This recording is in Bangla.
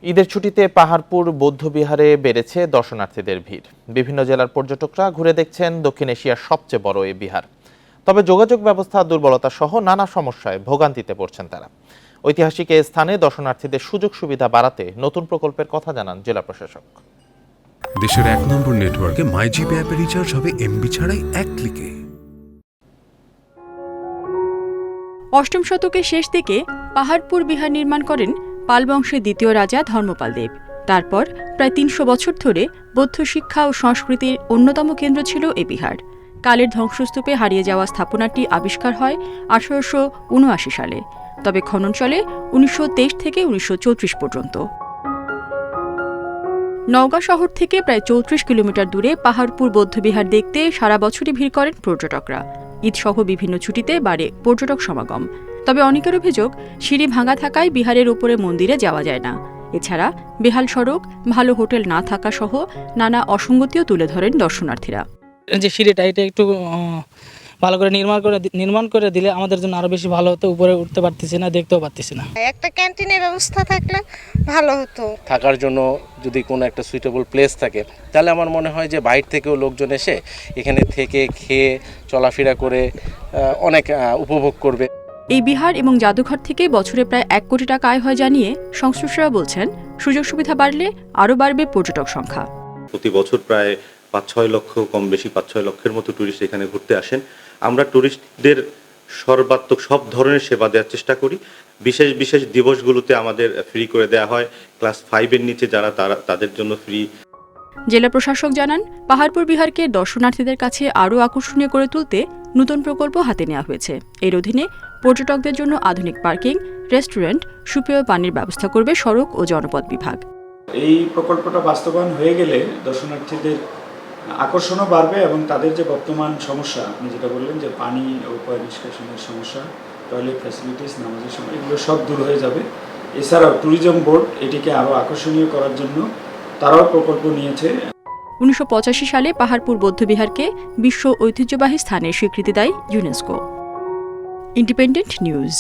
ঈদের ছুটিতে পাহাড়পুর বৌদ্ধবিহারে বেড়েছে দর্শনার্থীদের ভিড়। বিভিন্ন জেলার পর্যটকরা ঘুরে দেখছেন দক্ষিণ এশিয়ার সবচেয়ে বড় এই বিহার। তবে যোগাযোগ ব্যবস্থা দুর্বলতা সহ নানা সমস্যায় ভোগান্তিতে পড়ছেন তারা। ঐতিহাসিক এই স্থানে দর্শনার্থীদের সুযোগ সুবিধা বাড়াতে নতুন প্রকল্পের কথা জানান জেলা প্রশাসক। দেশের 1 নম্বর নেটওয়ার্কে মাইজিপি অ্যাপে রিচার্জ হবে এমবি ছাড়াই 1 ক্লিকে। অষ্টম শতকের শেষ দিকে পাহাড়পুর বিহার নির্মাণ করেন পাল বংশের দ্বিতীয় রাজা ধর্মপাল দেব। তারপর প্রায় 300 বছর ধরে বৌদ্ধ শিক্ষা ও সংস্কৃতির অন্যতম কেন্দ্র ছিল এই বিহার। কালের ধ্বংসস্তূপে হারিয়ে যাওয়া স্থাপনাটি আবিষ্কার হয় 1879 সালে, তবে খনন চলে 1923 থেকে 1934 পর্যন্ত। নওগাঁ শহর থেকে প্রায় 34 কিলোমিটার দূরে পাহাড়পুর বৌদ্ধবিহার দেখতে সারা বছরই ভিড় করেন পর্যটকরা। ঈদসহ বিভিন্ন ছুটিতে বাড়ে পর্যটক সমাগম। তবে অনেকের অভিযোগ, সিঁড়ি ভাঙা থাকায় বিহারের উপরে মন্দিরে যাওয়া যায় না। এছাড়া বেহাল সড়ক, ভালো হোটেল না থাকা সহ নানা অসঙ্গতিও তুলে ধরেন দর্শনার্থীরা। যে সিঁড়িটা এটা একটু ভালো করে নির্মাণ করে দিলে আমাদের জন্য আরো বেশি ভালো হতো। উপরে উঠতে পারতেছি না, দেখতেও পারতেছি না। একটা ক্যান্টিনের ব্যবস্থা থাকলে ভালো হতো। থাকার জন্য যদি কোনো একটা সুইটেবল প্লেস থাকে, তাহলে আমার মনে হয় যে বাইরে থেকেও লোকজন এসে এখানে থেকে খেয়ে চলাফেরা করে অনেক উপভোগ করবে। এই বিহার এবং জাদুঘর থেকে বছরে প্রায় 1 কোটি টাকা আয় হয় জানিয়ে সংশ্লিষ্টরা বলছেন, সুযোগ সুবিধা বাড়লে আরও বাড়বে পর্যটক সংখ্যা। প্রতি বছর প্রায় 5-6 লক্ষ, কম বেশি 5-6 লক্ষের মতো টুরিস্ট এখানে ঘুরতে আসেন। আমরা টুরিস্টদের সর্বাত্মক সব ধরনের সেবা দেওয়ার চেষ্টা করি। বিশেষ বিশেষ দিবসগুলোতে আমাদের ফ্রি করে দেওয়া হয়। ক্লাস 5-এর নিচে যারা তাদের জন্য ফ্রি। জেলা প্রশাসক জানান, পাহাড়পুর বিহারকে দর্শনার্থীদের কাছে আরও আকর্ষণীয় করে তুলতে নতুন প্রকল্প হাতে নেওয়া হয়েছে। এর অধীনে পর্যটকদের জন্য আধুনিক পার্কিং, রেস্টুরেন্ট, সুপেয় পানির ব্যবস্থা করবে সড়ক ও জনপথ বিভাগ। এই প্রকল্পটা বাস্তবায়ন হয়ে গেলে দর্শনার্থীদের আকর্ষণও বাড়বে এবং তাদের যে বর্তমান সমস্যা, আপনি যেটা বললেন যে পানি ও নিষ্কাশনের সমস্যা, টয়লেট ফ্যাসিলিটিস, নামাজের সময়, এগুলো সব দূর হয়ে যাবে। এছাড়াও ট্যুরিজম বোর্ড এটিকে আরও আকর্ষণীয় করার জন্য তারাও প্রকল্প নিয়েছে। 1985 সালে পাহাড়পুর বৌদ্ধবিহারকে বিশ্ব ঐতিহ্যবাহী স্থানের স্বীকৃতি দেয় ইউনেস্কো। Independent news.